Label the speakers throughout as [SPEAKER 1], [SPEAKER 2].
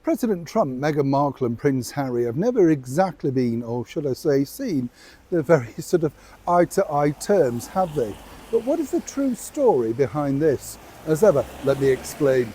[SPEAKER 1] President Trump, Meghan Markle and Prince Harry have never exactly been, or should I say seen, the very sort of eye-to-eye terms, have they? But what is the true story behind this? As ever, let me explain.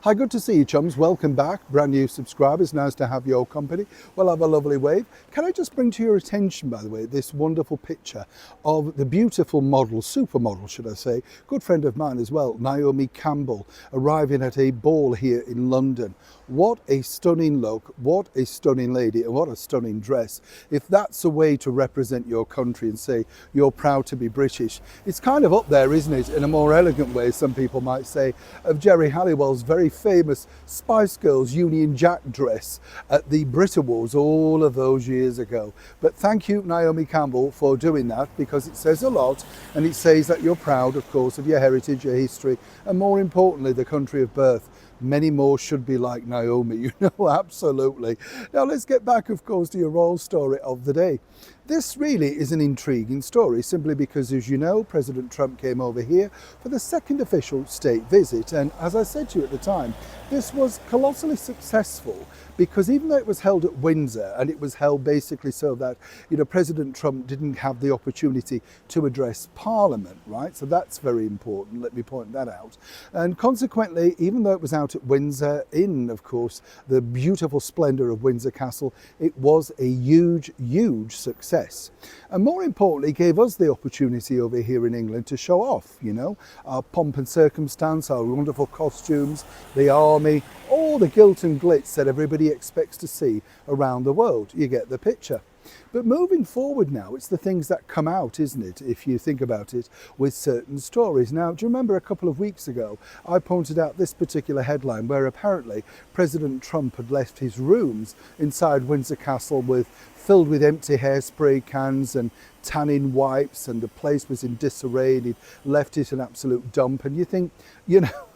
[SPEAKER 1] Hi, good to see you, chums. Welcome back. Brand new subscribers, nice to have your company. We'll have a lovely wave. Can I just bring to your attention, by the way, this wonderful picture of the beautiful model, supermodel, should I say, good friend of mine as well, Naomi Campbell, arriving at a ball here in London. What a stunning look, what a stunning lady, and what a stunning dress. If that's a way to represent your country and say you're proud to be British, it's kind of up there, isn't it, in a more elegant way, some people might say, of Geri Halliwell's very famous Spice Girls Union Jack dress at the Brit Awards all of those years ago. But thank you, Naomi Campbell, for doing that, because it says a lot, and it says that you're proud, of course, of your heritage, your history, and more importantly, the country of birth. Many more should be like Naomi, you know, absolutely. Now let's get back, of course, to your royal story of the day. This really is an intriguing story, simply because, as you know, President Trump came over here for the second official state visit. And as I said to you at the time, this was colossally successful, because even though it was held at Windsor, and it was held basically so that, you know, President Trump didn't have the opportunity to address Parliament, right? So that's very important, let me point that out. And consequently, even though it was out at Windsor, in, of course, the beautiful splendour of Windsor Castle, it was a huge, huge success. And more importantly, gave us the opportunity over here in England to show off, you know, our pomp and circumstance, our wonderful costumes, the army, all the gilt and glitz that everybody expects to see around the world. You get the picture. But moving forward now, it's the things that come out, isn't it, if you think about it, with certain stories. Now, do you remember a couple of weeks ago, I pointed out this particular headline where apparently President Trump had left his rooms inside Windsor Castle filled with empty hairspray cans and tanning wipes, and the place was in disarray, and he'd left it an absolute dump. And you think, you know,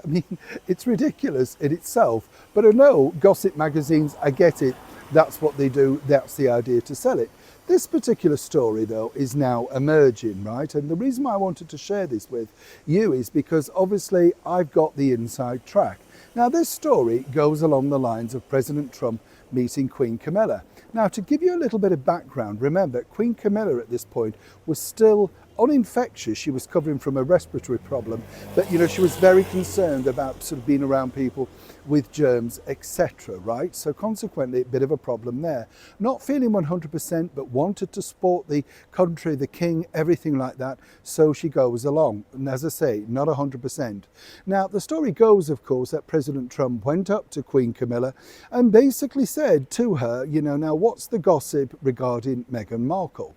[SPEAKER 1] I mean, it's ridiculous in itself. But I know gossip magazines, I get it. That's what they do. That's the idea, to sell it. This particular story, though, is now emerging, right? And the reason why I wanted to share this with you is because obviously I've got the inside track. Now, this story goes along the lines of President Trump meeting Queen Camilla. Now, to give you a little bit of background, remember, Queen Camilla at this point was still uninfectious. She was recovering from a respiratory problem, but, you know, she was very concerned about sort of being around people with germs, etc., right? So consequently, a bit of a problem there. Not feeling 100%, but wanted to support the country, the king, everything like that. So she goes along. And as I say, not 100%. Now, the story goes, of course, that President Trump went up to Queen Camilla and basically said to her, you know, now what's the gossip regarding Meghan Markle?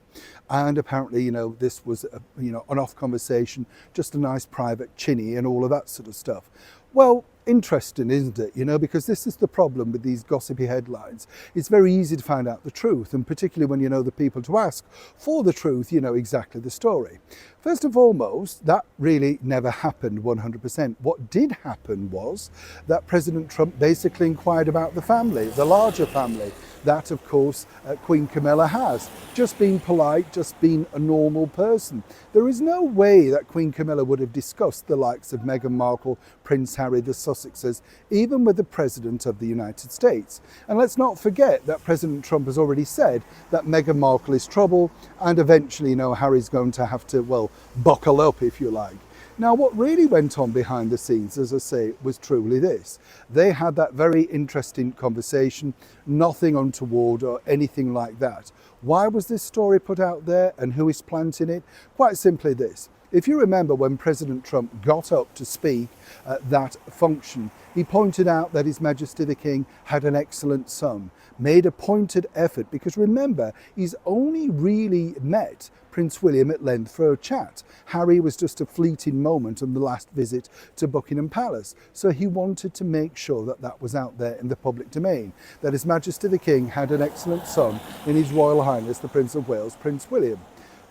[SPEAKER 1] And apparently, you know, this was, an off conversation, just a nice private chinny and all of that sort of stuff. Well, interesting, isn't it? You know, because this is the problem with these gossipy headlines. It's very easy to find out the truth, and particularly when you know the people to ask for the truth, you know exactly the story. First and foremost, that really never happened 100%. What did happen was that President Trump basically inquired about the family, the larger family, that, of course, Queen Camilla has. Just being polite, just being a normal person. There is no way that Queen Camilla would have discussed the likes of Meghan Markle, Prince Harry, the Sussexes, even with the President of the United States. And let's not forget that President Trump has already said that Meghan Markle is trouble, and eventually, you know, Harry's going to have to, well, buckle up, if you like. Now, what really went on behind the scenes, as I say, was truly this. They had that very interesting conversation, nothing untoward or anything like that. Why was this story put out there, and who is planting it? Quite simply this. If you remember, when President Trump got up to speak at that function, he pointed out that His Majesty the King had an excellent son, made a pointed effort, because remember, he's only really met Prince William at length for a chat. Harry was just a fleeting moment on the last visit to Buckingham Palace. So he wanted to make sure that that was out there in the public domain, that His Majesty the King had an excellent son in His Royal Highness the Prince of Wales, Prince William.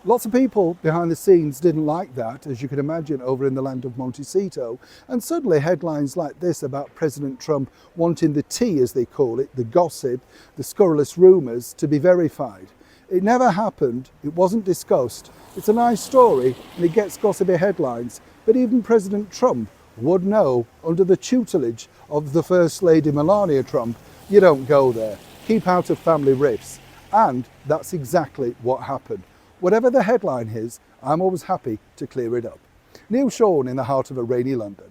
[SPEAKER 1] Lots of people behind the scenes didn't like that, as you can imagine, over in the land of Montecito. And suddenly headlines like this about President Trump wanting the tea, as they call it, the gossip, the scurrilous rumours, to be verified. It never happened. It wasn't discussed. It's a nice story and it gets gossipy headlines. But even President Trump would know, under the tutelage of the First Lady Melania Trump, you don't go there. Keep out of family rifts. And that's exactly what happened. Whatever the headline is, I'm always happy to clear it up. Neil Sean in the heart of a rainy London.